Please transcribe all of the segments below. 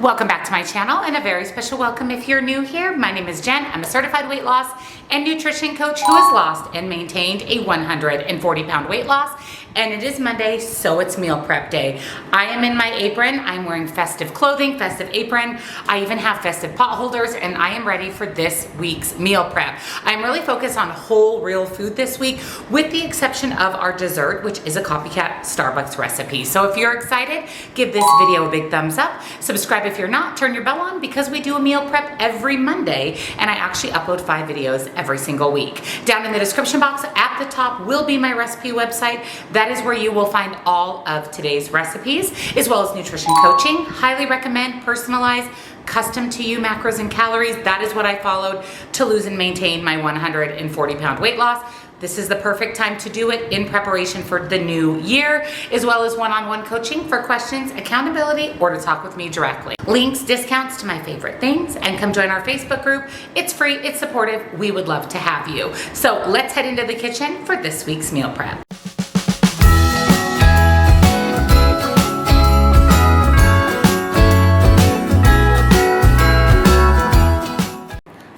Welcome back to my channel and a very special welcome if you're new here. My name is Jen. I'm a certified weight loss and nutrition coach who has lost and maintained a 140-pound weight loss. And it is Monday, so it's meal prep day. I am in my apron. I'm wearing festive clothing, festive apron. I even have festive pot holders, and I am ready for this week's meal prep. I'm really focused on whole, real food this week, with the exception of our dessert, which is a Copycat Starbucks recipe. So if you're excited, give this video a big thumbs up. Subscribe if you're not. Turn your bell on because we do a meal prep every Monday, and I actually upload 5 videos every single week. Down in the description box at the top will be my recipe website. That is where you will find all of today's recipes, as well as nutrition coaching. Highly recommend personalized, custom to you macros and calories. That is what I followed to lose and maintain my 140-pound weight loss. This is the perfect time to do it in preparation for the new year, as well as one-on-one coaching for questions, accountability, or to talk with me directly. Links, discounts to my favorite things, and come join our Facebook group. It's free, it's supportive. We would love to have you. So let's head into the kitchen for this week's meal prep.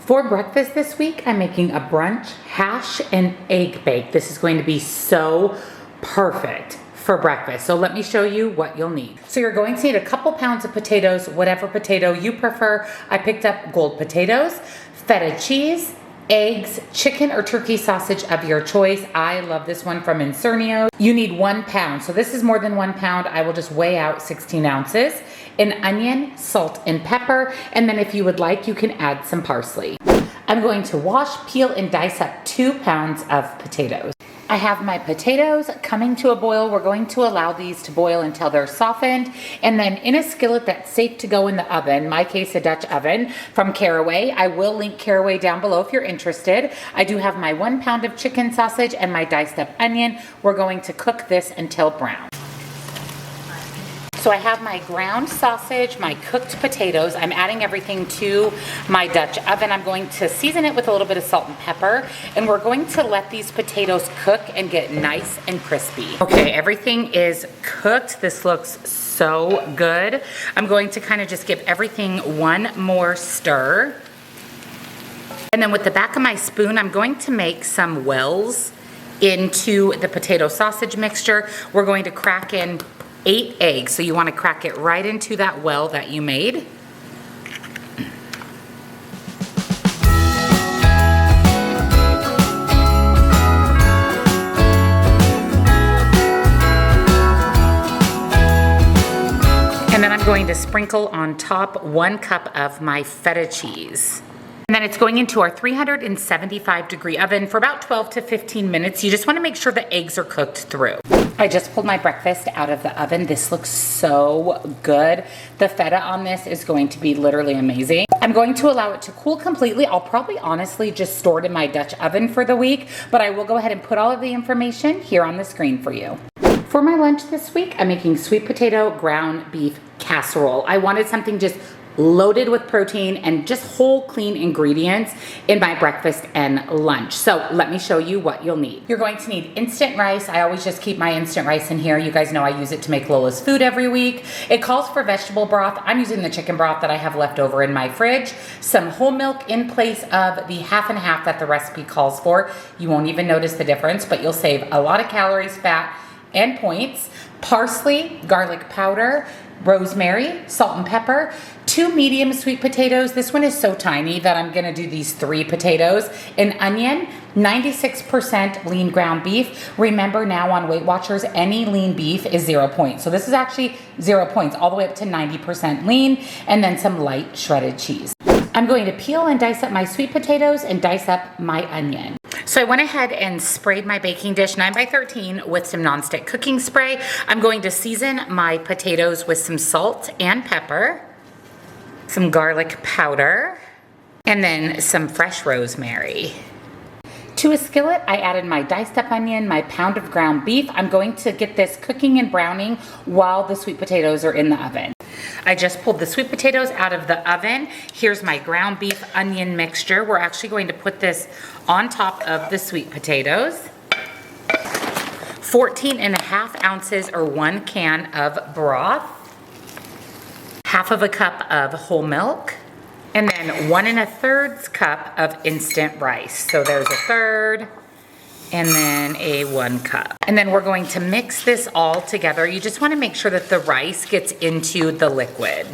For breakfast this week, I'm making a brunch hash and egg bake. This is going to be so perfect for breakfast. So let me show you what you'll need. So you're going to need a couple pounds of potatoes, whatever potato you prefer. I picked up gold potatoes, feta cheese, eggs, chicken or turkey sausage of your choice. I love this one from Incernio. You need 1 pound. So this is more than 1 pound. I will just weigh out 16 ounces. An onion, salt, and pepper. And then if you would like, you can add some parsley. I'm going to wash, peel, and dice up 2 pounds of potatoes. I have my potatoes coming to a boil. We're going to allow these to boil until they're softened. And then in a skillet that's safe to go in the oven, my case a Dutch oven from Caraway. I will link Caraway down below if you're interested. I do have my 1 pound of chicken sausage and my diced up onion. We're going to cook this until brown. So I have my ground sausage, my cooked potatoes. I'm adding everything to my Dutch oven. I'm going to season it with a little bit of salt and pepper, and we're going to let these potatoes cook and get nice and crispy. Okay, everything is cooked. This looks so good. I'm going to kind of just give everything one more stir. And then with the back of my spoon, I'm going to make some wells into the potato sausage mixture. We're going to crack in 8 eggs, so you want to crack it right into that well that you made. And then I'm going to sprinkle on top 1 cup of my feta cheese. And then it's going into our 375-degree oven for about 12 to 15 minutes. You just want to make sure the eggs are cooked through. I just pulled my breakfast out of the oven. This looks so good. The feta on this is going to be literally amazing. I'm going to allow it to cool completely. I'll probably honestly just store it in my Dutch oven for the week, but I will go ahead and put all of the information here on the screen for you. For my lunch this week, I'm making sweet potato ground beef casserole. I wanted something just loaded with protein and just whole clean ingredients in my breakfast and lunch. So let me show you what you'll need. You're going to need instant rice. I always just keep my instant rice in here. You guys know I use it to make Lola's food every week. It calls for vegetable broth. I'm using the chicken broth that I have left over in my fridge. Some whole milk in place of the half and half that the recipe calls for. You won't even notice the difference, but you'll save a lot of calories, fat, and points. Parsley, garlic powder, rosemary, salt and pepper, 2 medium sweet potatoes. This one is so tiny that I'm gonna do these 3 potatoes, an onion, 96% lean ground beef. Remember now on Weight Watchers, any lean beef is 0 points. So this is actually 0 points, all the way up to 90% lean, and then some light shredded cheese. I'm going to peel and dice up my sweet potatoes and dice up my onion. So I went ahead and sprayed my baking dish 9x13 with some nonstick cooking spray. I'm going to season my potatoes with some salt and pepper, some garlic powder, and then some fresh rosemary. To a skillet, I added my diced up onion, my pound of ground beef. I'm going to get this cooking and browning while the sweet potatoes are in the oven. I just pulled the sweet potatoes out of the oven. Here's my ground beef onion mixture. We're actually going to put this on top of the sweet potatoes. 14.5 ounces or 1 can of broth. half of a cup of whole milk, and then 1 1/3 cup of instant rice. So there's a third, and then a 1 cup. And then we're going to mix this all together. You just wanna make sure that the rice gets into the liquid.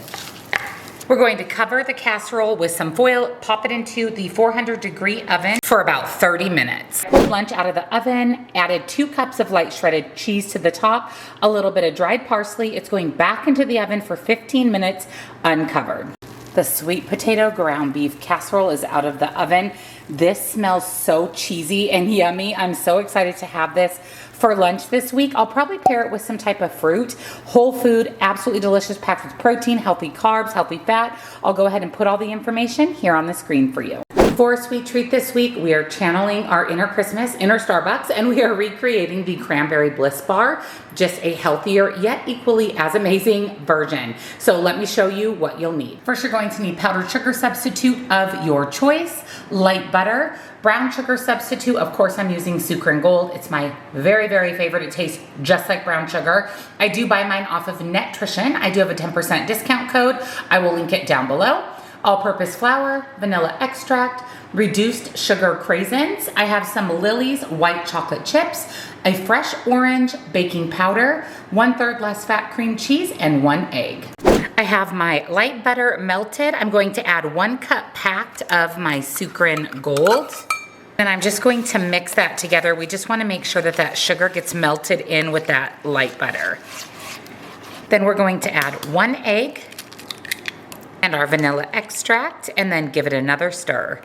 We're going to cover the casserole with some foil, pop it into the 400-degree oven for about 30 minutes. Pulled lunch out of the oven, added 2 cups of light shredded cheese to the top, a little bit of dried parsley. It's going back into the oven for 15 minutes uncovered. The sweet potato ground beef casserole is out of the oven. This smells so cheesy and yummy. I'm so excited to have this for lunch this week. I'll probably pair it with some type of fruit. Whole food, absolutely delicious, packed with protein, healthy carbs, healthy fat. I'll go ahead and put all the information here on the screen for you. For a sweet treat this week, we are channeling our inner Christmas, inner Starbucks, and we are recreating the Cranberry Bliss bar, just a healthier yet equally as amazing version. So let me show you what you'll need. First, you're going to need powdered sugar substitute of your choice, light butter, brown sugar substitute. Of course, I'm using Sucre & Gold. It's my very, very favorite. It tastes just like brown sugar. I do buy mine off of Netrition. I do have a 10% discount code. I will link it down below. All-purpose flour, vanilla extract, reduced sugar craisins. I have some Lily's white chocolate chips, a fresh orange baking powder, 1/3 less fat cream cheese, and 1 egg. I have my light butter melted. I'm going to add 1 cup packed of my Sucre & Gold. And I'm just going to mix that together. We just want to make sure that that sugar gets melted in with that light butter. Then we're going to add 1 egg and our vanilla extract, and then give it another stir.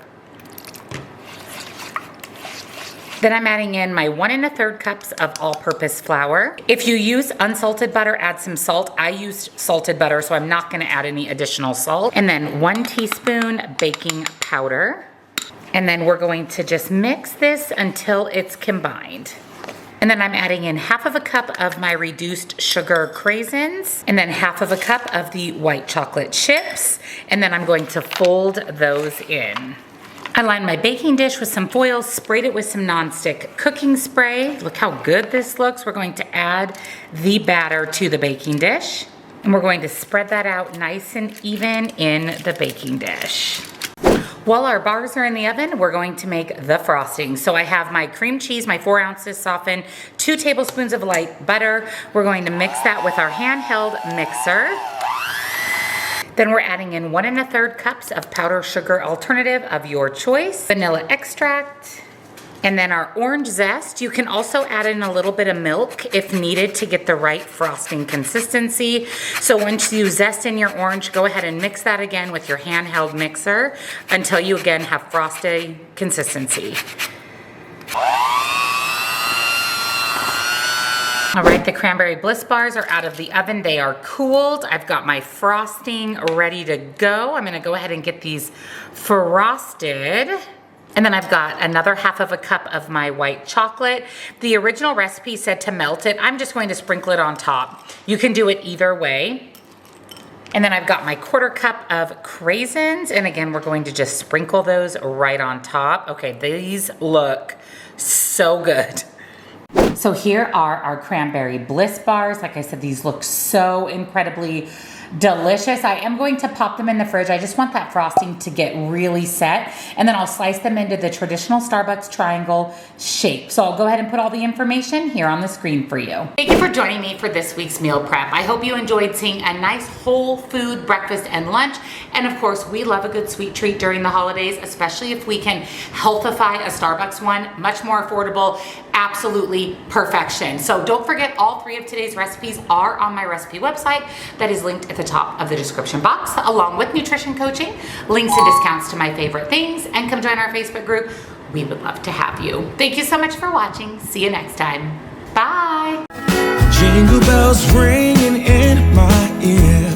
Then I'm adding in my 1 1/3 cups of all-purpose flour. If you use unsalted butter, add some salt. I used salted butter, so I'm not gonna add any additional salt. And then 1 teaspoon baking powder. And then we're going to just mix this until it's combined. And then I'm adding in half of a cup of my reduced sugar craisins, and then half of a cup of the white chocolate chips. And then I'm going to fold those in. I lined my baking dish with some foil, sprayed it with some nonstick cooking spray. Look how good this looks. We're going to add the batter to the baking dish, and we're going to spread that out nice and even in the baking dish. While our bars are in the oven, we're going to make the frosting. So I have my cream cheese, my 4 ounces softened, 2 tablespoons of light butter. We're going to mix that with our handheld mixer. Then we're adding in 1 1/3 cups of powdered sugar alternative of your choice, vanilla extract, and then our orange zest. You can also add in a little bit of milk if needed to get the right frosting consistency. So once you zest in your orange, go ahead and mix that again with your handheld mixer until you again have frosty consistency. All right, the Cranberry Bliss bars are out of the oven. They are cooled. I've got my frosting ready to go. I'm gonna go ahead and get these frosted. And then I've got another half of a cup of my white chocolate. The original recipe said to melt it. I'm just going to sprinkle it on top. You can do it either way. And then I've got my 1/4 cup of craisins. And again, we're going to just sprinkle those right on top. Okay, these look so good. So here are our Cranberry Bliss bars. Like I said, these look so incredibly delicious. I am going to pop them in the fridge. I just want that frosting to get really set, and then I'll slice them into the traditional Starbucks triangle shape. So I'll go ahead and put all the information here on the screen for you. Thank you for joining me for this week's meal prep. I hope you enjoyed seeing a nice whole food breakfast and lunch. And of course, we love a good sweet treat during the holidays, especially if we can healthify a Starbucks one, much more affordable, absolutely perfection. So don't forget, all 3 of today's recipes are on my recipe website that is linked at the top of the description box, along with nutrition coaching, links and discounts to my favorite things, and come join our Facebook group. We would love to have you. Thank you so much for watching. See you next time. Bye. Jingle bells ringing in my ear.